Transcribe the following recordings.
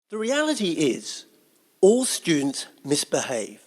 The reality is, all students misbehave,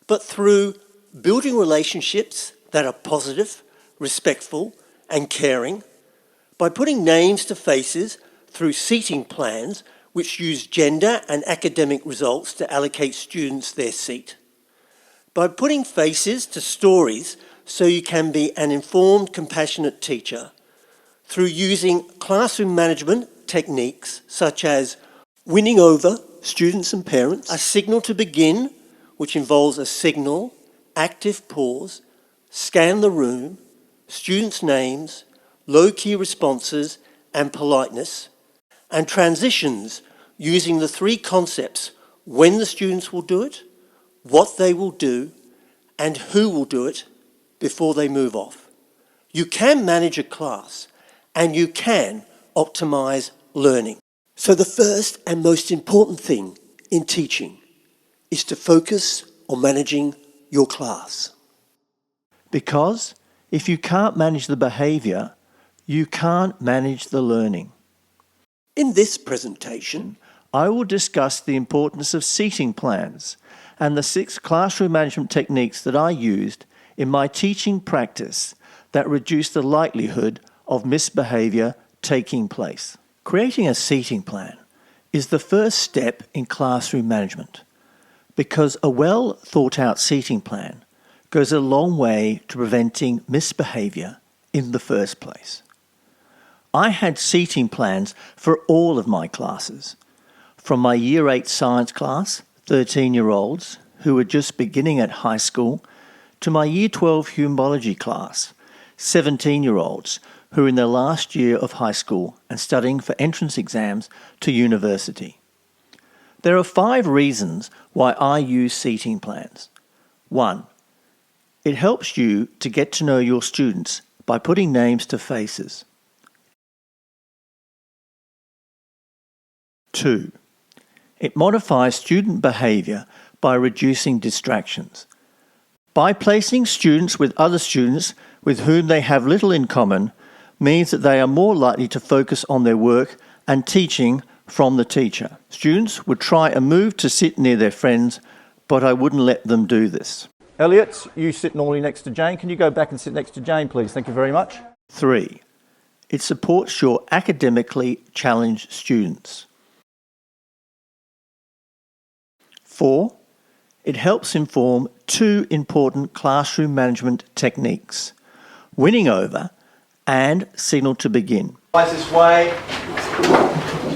but through building relationships that are positive, respectful, and caring, by putting names to faces through seating plans which use gender and academic results to allocate students their seat, by putting faces to stories so you can be an informed, compassionate teacher, through using classroom management techniques such as winning over students and parents, a signal to begin, which involves a signal, active pause, scan the room, students' names, low-key responses, and politeness, and transitions using the three concepts: when the students will do it, what they will do, and who will do it before they move off. You can manage a class, and you can optimize learning. So the first and most important thing in teaching is to focus on managing your class. Because if you can't manage the behaviour, you can't manage the learning. In this presentation, I will discuss the importance of seating plans and the 6 classroom management techniques that I used in my teaching practice that reduce the likelihood of misbehaviour taking place. Creating a seating plan is the first step in classroom management because a well thought out seating plan goes a long way to preventing misbehaviour in the first place. I had seating plans for all of my classes, from my Year 8 science class, 13-year-olds who were just beginning at high school, to my Year 12 humanology class, 17-year-olds who are in their last year of high school and studying for entrance exams to university. There are 5 reasons why I use seating plans. 1. It helps you to get to know your students by putting names to faces. 2. It modifies student behaviour by reducing distractions. By placing students with other students with whom they have little in common means that they are more likely to focus on their work and teaching from the teacher. Students would try and move to sit near their friends, but I wouldn't let them do this. Elliot, you sit normally next to Jane. Can you go back and sit next to Jane, please? Thank you very much. 3. It supports your academically challenged students. 4. It helps inform 2 important classroom management techniques: winning over and signal to begin. Eyes this way.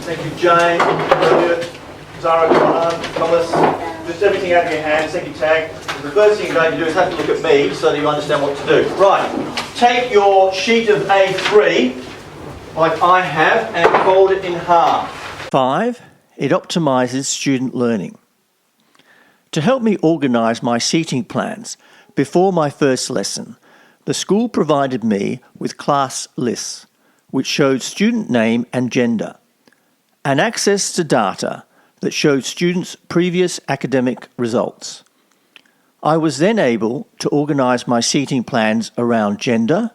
Thank you, Jane, Elliot, Zara, Thomas. Just everything out of your hands. Thank you, Tag. The first thing you're going to do is have to look at me so that you understand what to do. Right. Take your sheet of A3, like I have, and fold it in half. 5. It optimises student learning. To help me organise my seating plans before my first lesson, the school provided me with class lists, which showed student name and gender, and access to data that showed students' previous academic results. I was then able to organise my seating plans around gender,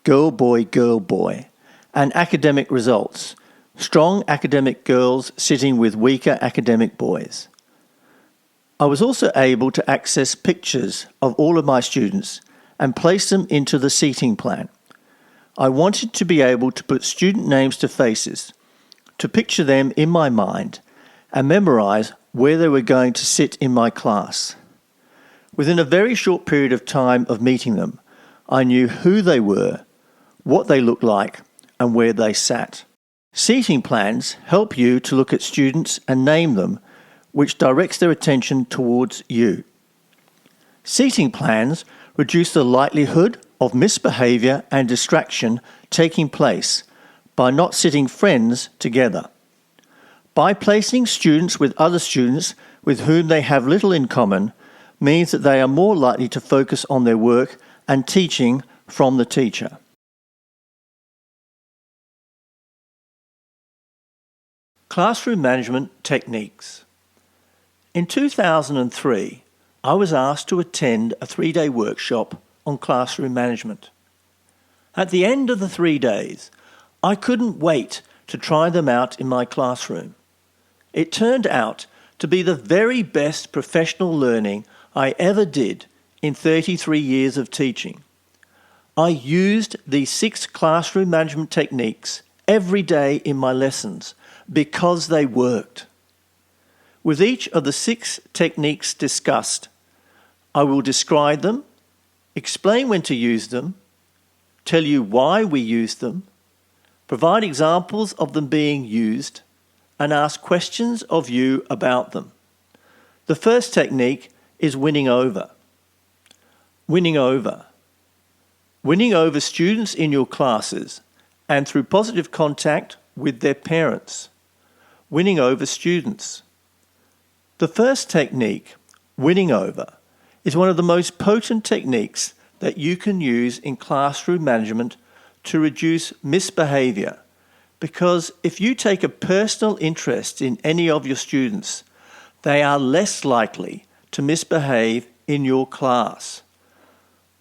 girl, boy, and academic results, strong academic girls sitting with weaker academic boys. I was also able to access pictures of all of my students and place them into the seating plan. I wanted to be able to put student names to faces, to picture them in my mind, and memorise where they were going to sit in my class. Within a very short period of time of meeting them, I knew who they were, what they looked like, and where they sat. Seating plans help you to look at students and name them, which directs their attention towards you. Seating plans reduce the likelihood of misbehaviour and distraction taking place by not sitting friends together. By placing students with other students with whom they have little in common means that they are more likely to focus on their work and teaching from the teacher. Classroom management techniques. In 2003, I was asked to attend a 3-day workshop on classroom management. At the end of the 3 days, I couldn't wait to try them out in my classroom. It turned out to be the very best professional learning I ever did in 33 years of teaching. I used these 6 classroom management techniques every day in my lessons because they worked. With each of the 6 techniques discussed, I will describe them, explain when to use them, tell you why we use them, provide examples of them being used, and ask questions of you about them. The first technique is winning over. Winning over. Winning over students in your classes and through positive contact with their parents. Winning over students. The first technique, winning over, is one of the most potent techniques that you can use in classroom management to reduce misbehaviour. Because if you take a personal interest in any of your students, they are less likely to misbehave in your class.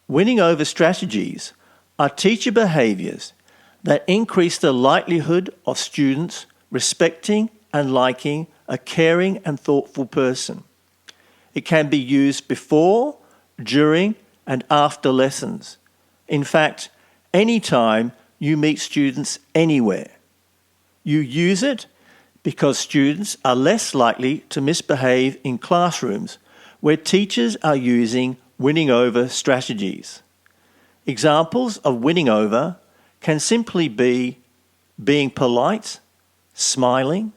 Winning over strategies are teacher behaviours that increase the likelihood of students respecting and liking a caring and thoughtful person. It can be used before, during, and after lessons. In fact, any time you meet students anywhere. You use it because students are less likely to misbehave in classrooms where teachers are using winning over strategies. Examples of winning over can simply be being polite, smiling,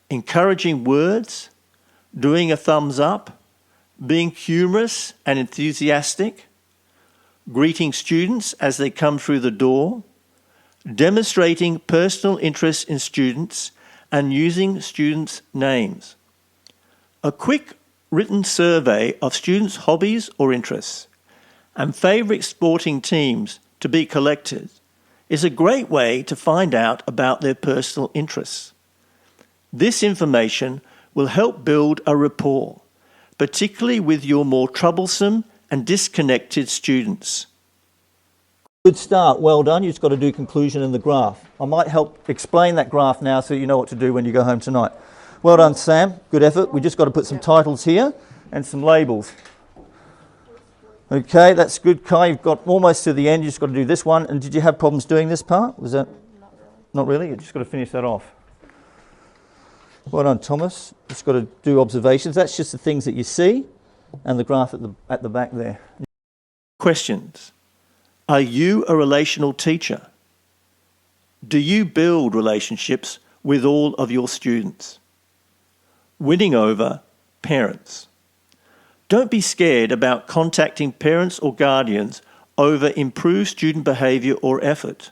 encouraging words, doing a thumbs up, being humorous and enthusiastic, greeting students as they come through the door, demonstrating personal interest in students and using students' names. A quick written survey of students' hobbies or interests and favourite sporting teams to be collected is a great way to find out about their personal interests. This information will help build a rapport, particularly with your more troublesome and disconnected students. Good start, well done. You've just got to do conclusion in the graph. I might help explain that graph now so you know what to do when you go home tonight. Well done, Sam. Good effort. We just got to put some titles here and some labels. Okay, that's good, Kai. You've got almost to the end. You just got to do this one. And did you have problems doing this part? Was that not really? You just got to finish that off. Well done, Thomas. Just got to do observations. That's just the things that you see, and the graph at the back there. Questions. Are you a relational teacher? Do you build relationships with all of your students? Winning over parents. Don't be scared about contacting parents or guardians over improved student behaviour or effort.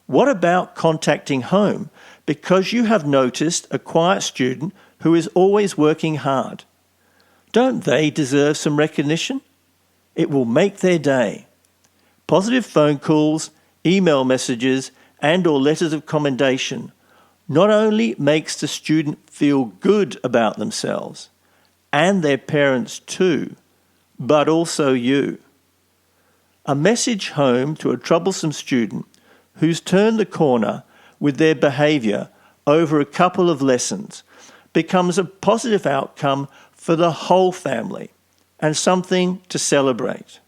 What about contacting home because you have noticed a quiet student who is always working hard? Don't they deserve some recognition? It will make their day. Positive phone calls, email messages, and/or letters of commendation not only makes the student feel good about themselves, and their parents too, but also you. A message home to a troublesome student who's turned the corner with their behaviour over a couple of lessons becomes a positive outcome for the whole family and something to celebrate.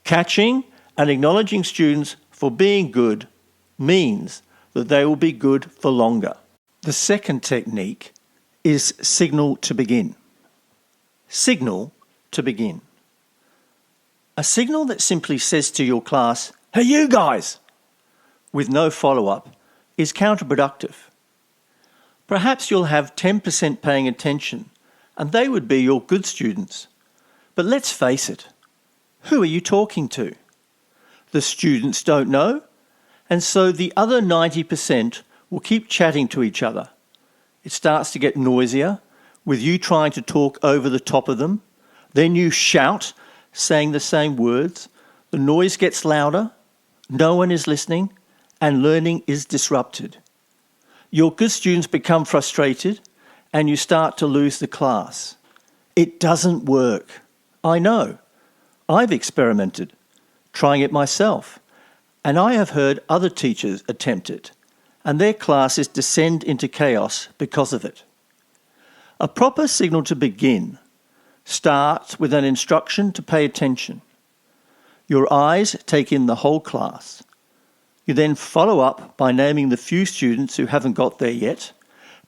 Catching and acknowledging students for being good means that they will be good for longer. The second technique is signal to begin. Signal to begin. A signal that simply says to your class, "Hey you guys," with no follow-up is counterproductive. Perhaps you'll have 10% paying attention, and they would be your good students. But let's face it, who are you talking to? The students don't know, and so the other 90% will keep chatting to each other. It starts to get noisier, with you trying to talk over the top of them. Then you shout, saying the same words. The noise gets louder, no one is listening, and learning is disrupted. Your good students become frustrated, and you start to lose the class. It doesn't work. I know. I've experimented, trying it myself, and I have heard other teachers attempt it, and their classes descend into chaos because of it. A proper signal to begin starts with an instruction to pay attention. Your eyes take in the whole class. You then follow up by naming the few students who haven't got there yet,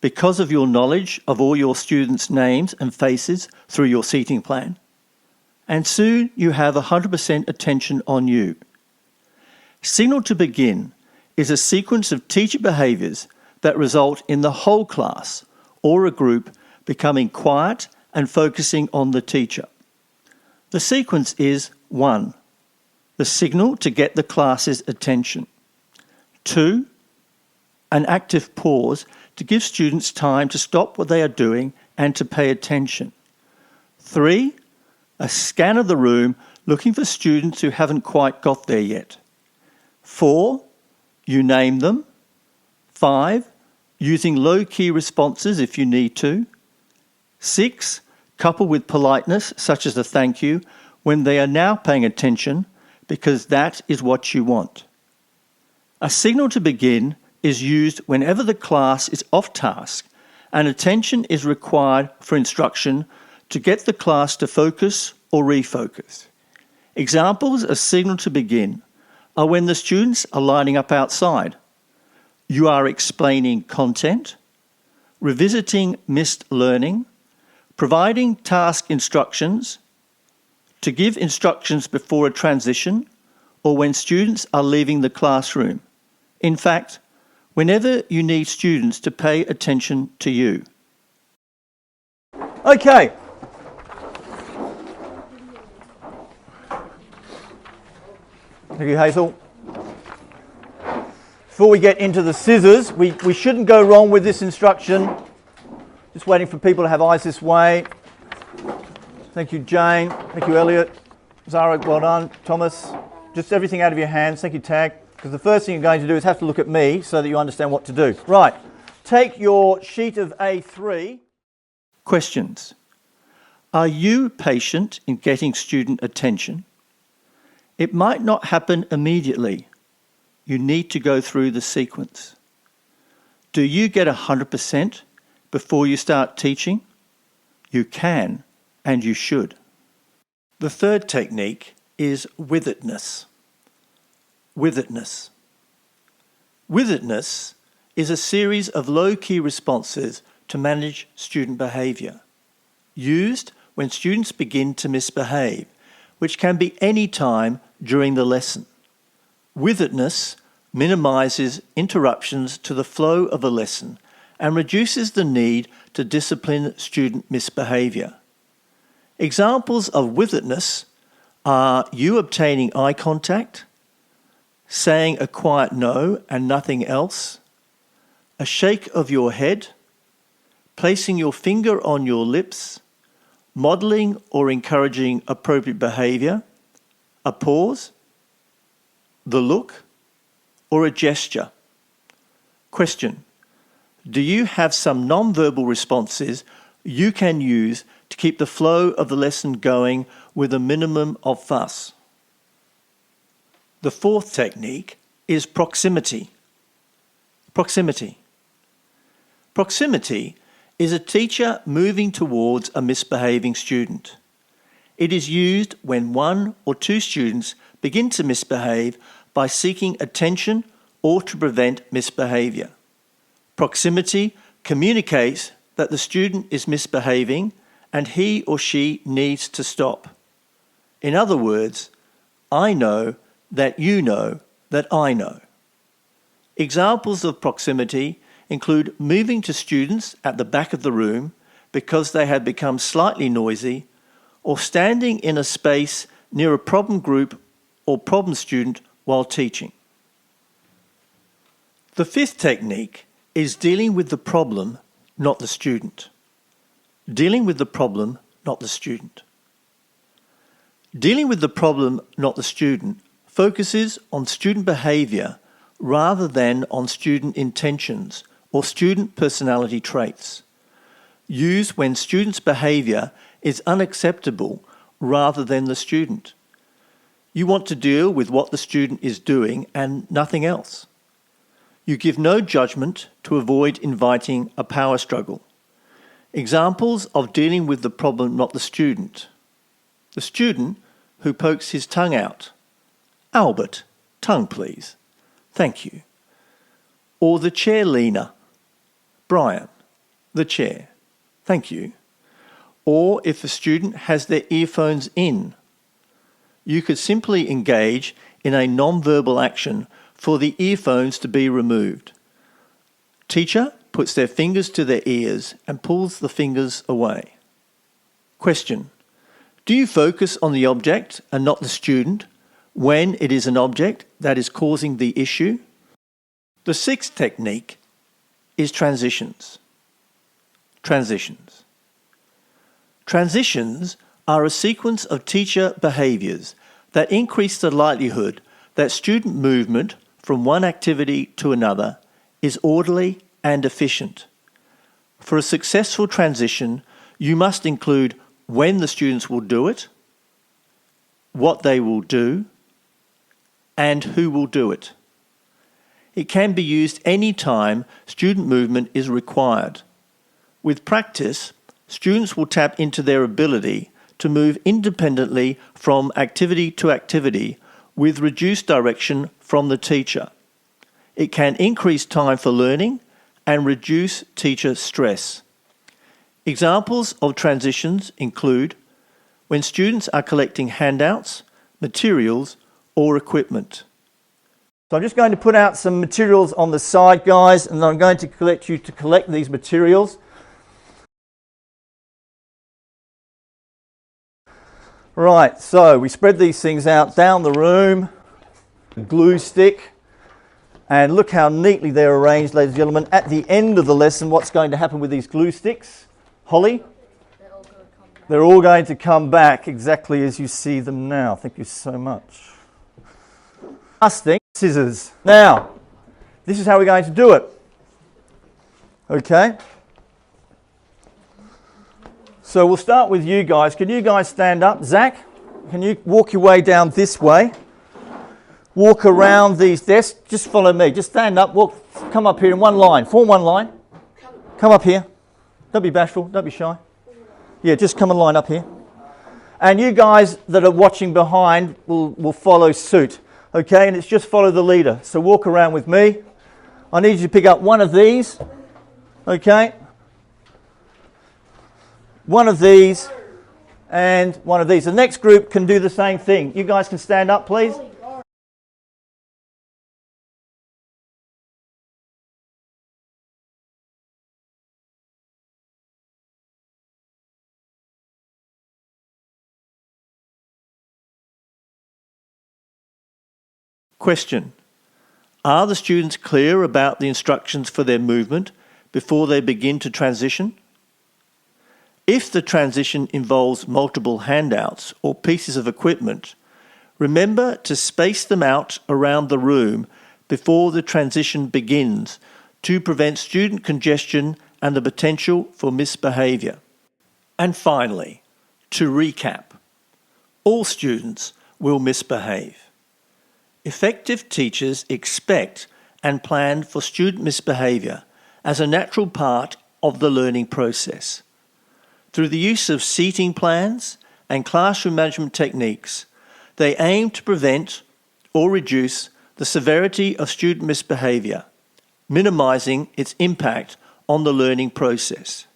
because of your knowledge of all your students' names and faces through your seating plan. And soon you have 100% attention on you. Signal to begin is a sequence of teacher behaviours that result in the whole class or a group becoming quiet and focusing on the teacher. The sequence is 1. The signal to get the class's attention. 2. An active pause to give students time to stop what they are doing and to pay attention. 3. A scan of the room looking for students who haven't quite got there yet. 4. You name them. 5. Using low-key responses if you need to. 6. Couple with politeness, such as a thank you, when they are now paying attention, because that is what you want. A signal to begin is used whenever the class is off task and attention is required for instruction to get the class to focus or refocus. Examples of signal to begin are when the students are lining up outside. You are explaining content, revisiting missed learning, providing task instructions, to give instructions before a transition, or when students are leaving the classroom. In fact, whenever you need students to pay attention to you. Okay. Thank you, Hazel. Before we get into the scissors, we shouldn't go wrong with this instruction. Just waiting for people to have eyes this way. Thank you, Jane. Thank you, Elliot. Zara, well done. Thomas, just everything out of your hands. Thank you, Tag. Because the first thing you're going to do is have to look at me so that you understand what to do. Right. Take your sheet of A3. Questions. Are you patient in getting student attention? It might not happen immediately. You need to go through the sequence. Do you get 100% before you start teaching? You can and you should. The third technique is with-itness. With-itness. With-itness is a series of low-key responses to manage student behaviour, used when students begin to misbehave, which can be any time during the lesson. With-itness minimises interruptions to the flow of a lesson and reduces the need to discipline student misbehaviour. Examples of with-itness are you obtaining eye contact, saying a quiet no and nothing else, a shake of your head, placing your finger on your lips, modelling or encouraging appropriate behaviour, a pause, the look, or a gesture. Question. Do you have some non-verbal responses you can use to keep the flow of the lesson going with a minimum of fuss? The fourth technique is proximity. Proximity. Proximity is a teacher moving towards a misbehaving student. It is used when one or two students begin to misbehave by seeking attention or to prevent misbehaviour. Proximity communicates that the student is misbehaving and he or she needs to stop. In other words, I know that you know that I know. Examples of proximity include moving to students at the back of the room because they had become slightly noisy, or standing in a space near a problem group or problem student while teaching. The fifth technique is dealing with the problem, not the student. Dealing with the problem, not the student. Dealing with the problem, not the student, focuses on student behaviour rather than on student intentions or student personality traits. Used when students' behaviour is unacceptable rather than the student. You want to deal with what the student is doing and nothing else. You give no judgment to avoid inviting a power struggle. Examples of dealing with the problem, not the student. The student who pokes his tongue out. Albert, tongue please. Thank you. Or the chair leaner. Brian, the chair. Thank you. Or if the student has their earphones in, you could simply engage in a non-verbal action for the earphones to be removed. Teacher puts their fingers to their ears and pulls the fingers away. Question. Do you focus on the object and not the student when it is an object that is causing the issue? The sixth technique is transitions. Transitions. Transitions are a sequence of teacher behaviours that increase the likelihood that student movement from one activity to another is orderly and efficient. For a successful transition, you must include when the students will do it, what they will do, and who will do it. It can be used any time student movement is required. With practice, students will tap into their ability to move independently from activity to activity with reduced direction from the teacher. It can increase time for learning and reduce teacher stress. Examples of transitions include when students are collecting handouts, materials, or equipment. So I'm just going to put out some materials on the side, guys, and I'm going to collect you to collect these materials. Right, so we spread these things out down the room, glue stick, and look how neatly they're arranged, ladies and gentlemen. At the end of the lesson, what's going to happen with these glue sticks? Holly? They're all going to come back exactly as you see them now. Thank you so much. Last thing, scissors. Now, this is how we're going to do it. Okay? So we'll start with you guys. Can you guys stand up? Zach, can you walk your way down this way? Walk around these desks. Just follow me. Just stand up. Walk. Come up here in one line. Form one line. Come up here. Don't be bashful. Don't be shy. Yeah, just come and line up here. And you guys that are watching behind will follow suit. Okay, and it's just follow the leader. So walk around with me. I need you to pick up one of these. Okay. One of these and one of these. The next group can do the same thing. You guys can stand up, please. Question. Are the students clear about the instructions for their movement before they begin to transition? If the transition involves multiple handouts or pieces of equipment, remember to space them out around the room before the transition begins to prevent student congestion and the potential for misbehaviour. And finally, to recap, all students will misbehave. Effective teachers expect and plan for student misbehaviour as a natural part of the learning process. Through the use of seating plans and classroom management techniques, they aim to prevent or reduce the severity of student misbehaviour, minimising its impact on the learning process.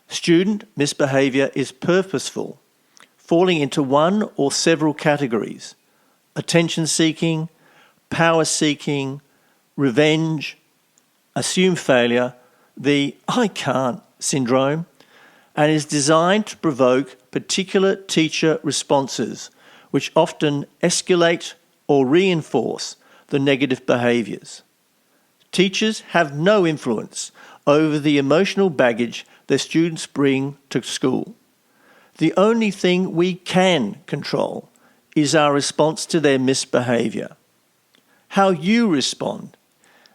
Student misbehaviour is purposeful, falling into one or several categories: attention-seeking, power-seeking, revenge, assume failure, the I can't syndrome, and is designed to provoke particular teacher responses, which often escalate or reinforce the negative behaviours. Teachers have no influence over the emotional baggage their students bring to school. The only thing we can control is our response to their misbehaviour. How you respond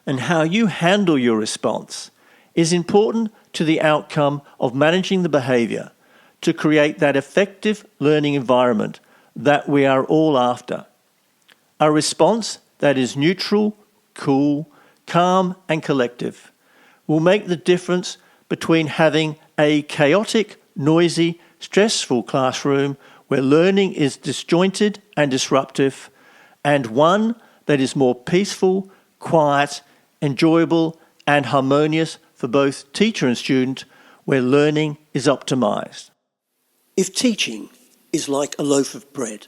and how you handle your response is important to the outcome of managing the behaviour to create that effective learning environment that we are all after. A response that is neutral, cool, calm and collective will make the difference between having a chaotic, noisy, stressful classroom where learning is disjointed and disruptive, and one that is more peaceful, quiet, enjoyable, and harmonious for both teacher and student, where learning is optimised. If teaching is like a loaf of bread,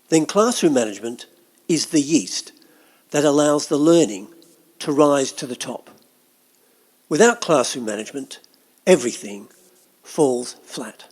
then classroom management is the yeast that allows the learning to rise to the top. Without classroom management, everything falls flat.